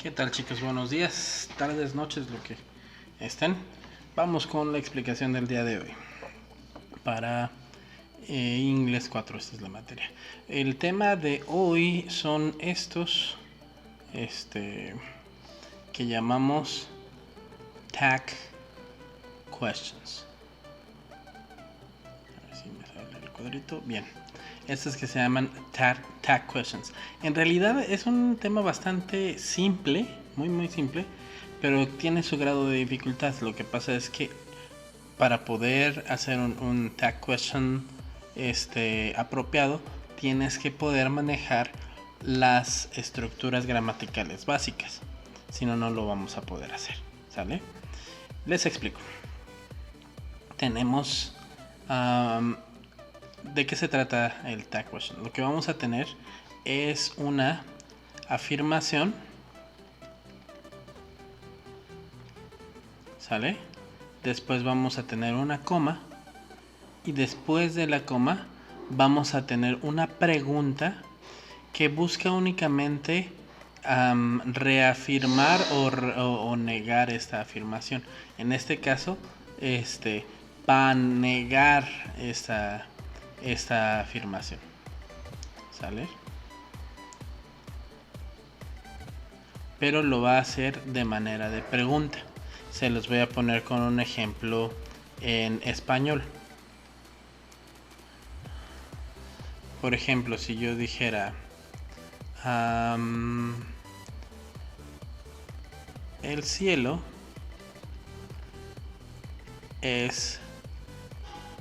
¿Qué tal, chicos? Buenos días, tardes, noches, lo que estén. Vamos con la explicación del día de hoy para Inglés 4. Esta es la materia. El tema de hoy son estos que llamamos tag questions. A ver si me sale el cuadrito. Bien. Estos que se llaman tag questions. En realidad es un tema bastante simple, muy simple, pero tiene su grado de dificultad. Lo que pasa es que para poder hacer un tag question apropiado, tienes que poder manejar las estructuras gramaticales básicas. Si no, no lo vamos a poder hacer. ¿Sale? Les explico. Tenemos ¿de qué se trata el tag question? Lo que vamos a tener es una afirmación, ¿sale? Después vamos a tener una coma y después de la coma vamos a tener una pregunta que busca únicamente reafirmar o negar esta afirmación. En este caso, va a negar esta afirmación. ¿Sale? Pero lo va a hacer de manera de pregunta. Se los voy a poner con un ejemplo en español. Por ejemplo, si yo dijera el cielo es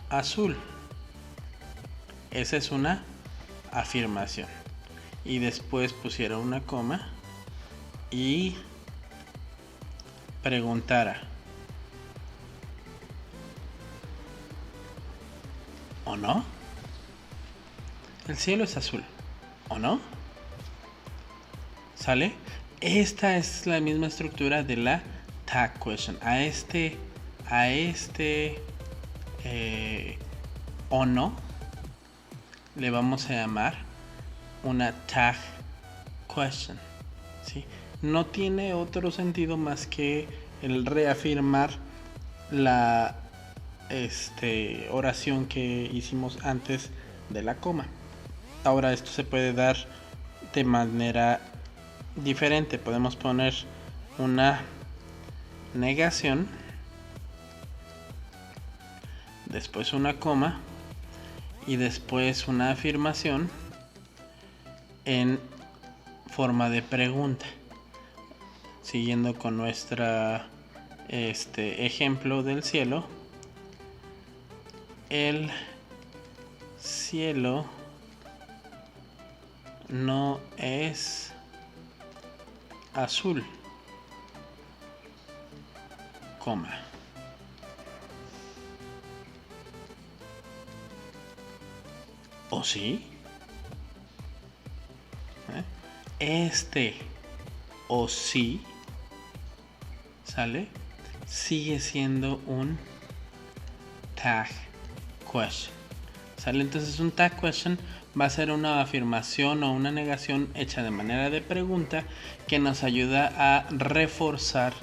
azul. Esa es una afirmación. Y después pusiera una coma y preguntara, ¿o no? El cielo es azul, ¿o no? ¿Sale? Esta es la misma estructura de la tag question. A este o no le vamos a llamar una tag question. ¿Sí? No tiene otro sentido más que el reafirmar la oración que hicimos antes de la coma. Ahora esto se puede dar de manera diferente. Podemos poner una negación, después una coma y después una afirmación en forma de pregunta. Siguiendo con nuestra ejemplo del cielo, el cielo no es azul, coma. ¿O sí? O sí, ¿sale? Sigue siendo un tag question. ¿Sale? Entonces un tag question va a ser una afirmación o una negación hecha de manera de pregunta que nos ayuda a reforzar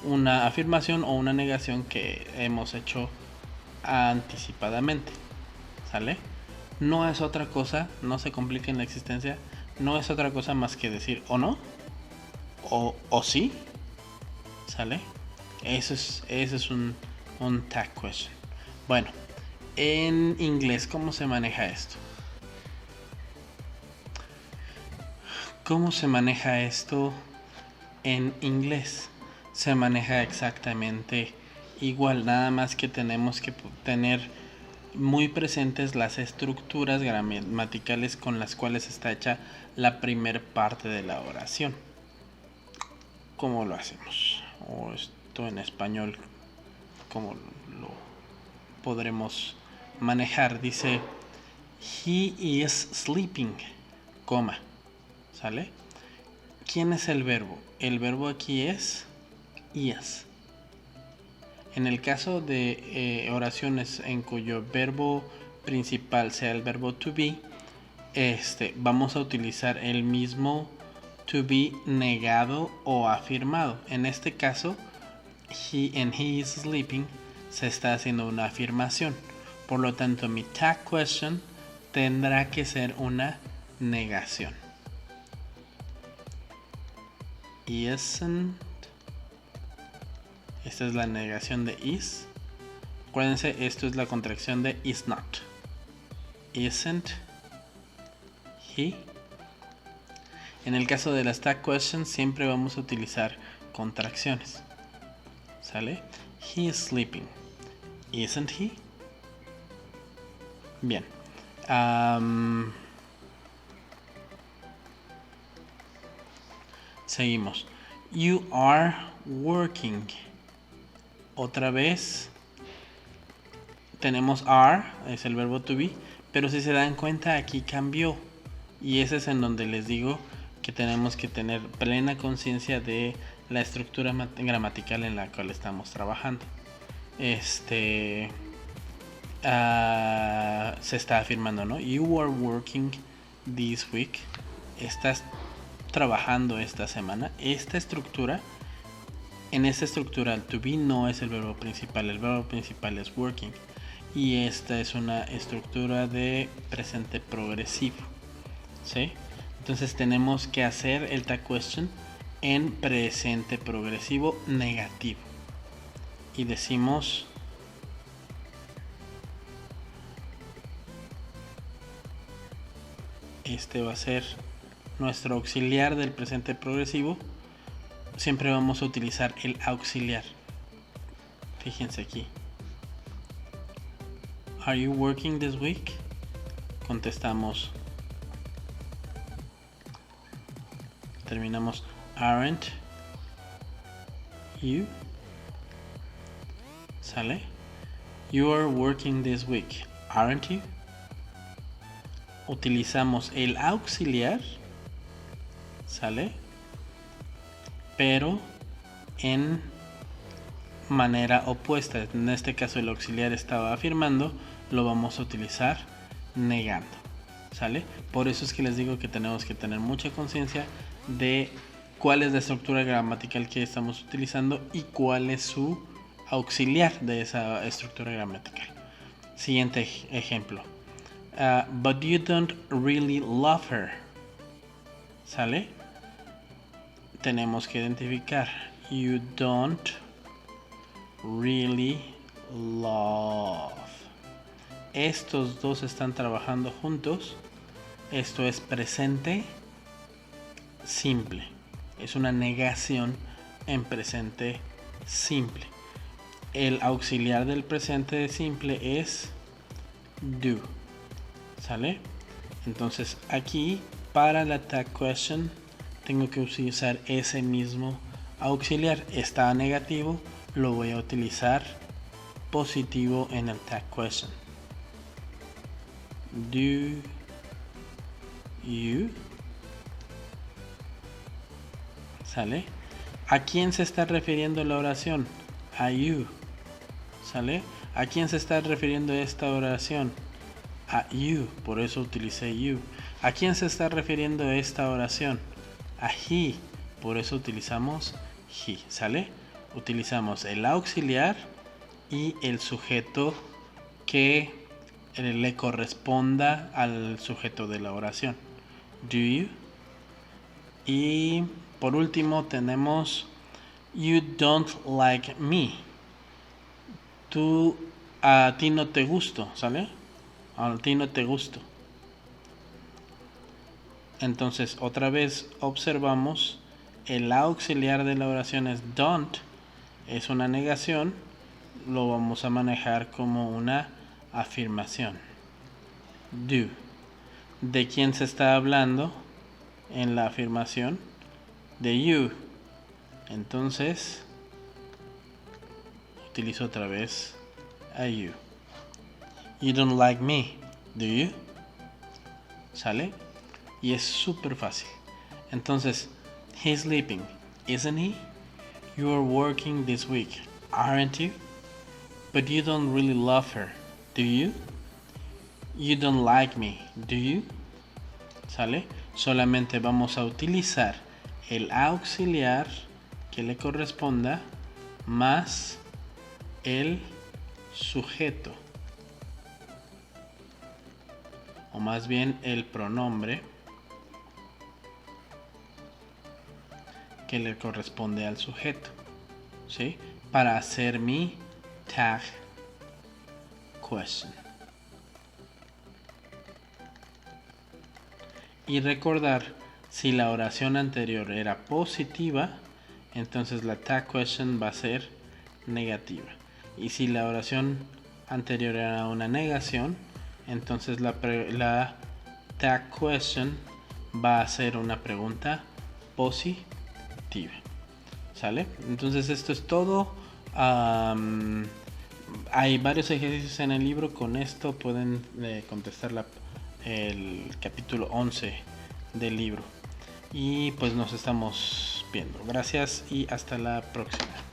una afirmación o una negación que hemos hecho anticipadamente. ¿Sale? No es otra cosa, no se complica en la existencia, no es otra cosa más que decir o no, o sí. ¿Sale? Ese es un tag question. Bueno, en inglés, ¿cómo se maneja esto? ¿Cómo se maneja esto en inglés? Se maneja exactamente igual, nada más que tenemos que tener muy presentes las estructuras gramaticales con las cuales está hecha la primer parte de la oración. ¿Cómo lo hacemos? O esto en español, ¿cómo lo podremos manejar? Dice, he is sleeping, coma. ¿Sale? ¿Quién es el verbo? El verbo aquí es is. En el caso de oraciones en cuyo verbo principal sea el verbo to be, vamos a utilizar el mismo to be negado o afirmado. En este caso, he is sleeping se está haciendo una afirmación. Por lo tanto, mi tag question tendrá que ser una negación. Isn't. Esta es la negación de is. Acuérdense, esto es la contracción de is not. Isn't he. En el caso de las tag questions siempre vamos a utilizar contracciones. ¿Sale? He is sleeping. Isn't he? Bien. Seguimos. You are working. Otra vez tenemos are, es el verbo to be, pero si se dan cuenta aquí cambió. Y ese es en donde les digo que tenemos que tener plena conciencia de la estructura gramatical en la cual estamos trabajando. Se está afirmando, ¿no? You are working this week. Estás trabajando esta semana. Esta estructura, en esta estructura el to be no es el verbo principal es working. Y esta es una estructura de presente progresivo, ¿sí? Entonces tenemos que hacer el tag question en presente progresivo negativo. Y decimos este va a ser nuestro auxiliar del presente progresivo. Siempre vamos a utilizar el auxiliar. Fíjense aquí. Are you working this week? Contestamos. Terminamos. Aren't you? ¿Sale? You are working this week. Aren't you? Utilizamos el auxiliar. ¿Sale? Pero en manera opuesta. En este caso el auxiliar estaba afirmando, lo vamos a utilizar negando. ¿Sale? Por eso es que les digo que tenemos que tener mucha conciencia de cuál es la estructura gramatical que estamos utilizando y cuál es su auxiliar de esa estructura gramatical. Siguiente ejemplo. But you don't really love her. ¿Sale? Tenemos que identificar. You don't really love. Estos dos están trabajando juntos. Esto es presente simple. Es una negación en presente simple. El auxiliar del presente simple es do. ¿Sale? Entonces aquí para la tag question tengo que utilizar ese mismo auxiliar. Está negativo, lo voy a utilizar positivo en el tag question. Do you. ¿Sale? ¿A quién se está refiriendo la oración? A you. ¿Sale? ¿A quién se está refiriendo esta oración? A you, por eso utilicé you. ¿A quién se está refiriendo esta oración? A he, por eso utilizamos he. ¿Sale? Utilizamos el auxiliar y el sujeto que le corresponda al sujeto de la oración. Do you. Y por último tenemos you don't like me. A ti no te gusto, ¿sale? A ti no te gusto. Entonces otra vez observamos el auxiliar de la oración es don't. Es una negación. Lo vamos a manejar como una afirmación. Do. ¿De quién se está hablando en la afirmación? De you. Entonces utilizo otra vez a you. You don't like me, do you? ¿Sale? Y es súper fácil. Entonces, he's sleeping, isn't he? You are working this week, aren't you? But you don't really love her, do you? You don't like me, do you? ¿Sale? Solamente vamos a utilizar el auxiliar que le corresponda más el sujeto, o más bien el pronombre que le corresponde al sujeto, ¿sí? Para hacer mi tag question. Y recordar, si la oración anterior era positiva, entonces la tag question va a ser negativa. Y si la oración anterior era una negación, entonces la tag question va a ser una pregunta positiva. ¿Sale? Entonces esto es todo. Hay varios ejercicios en el libro. Con esto pueden contestar el capítulo 11 del libro. Y pues nos estamos viendo. Gracias y hasta la próxima.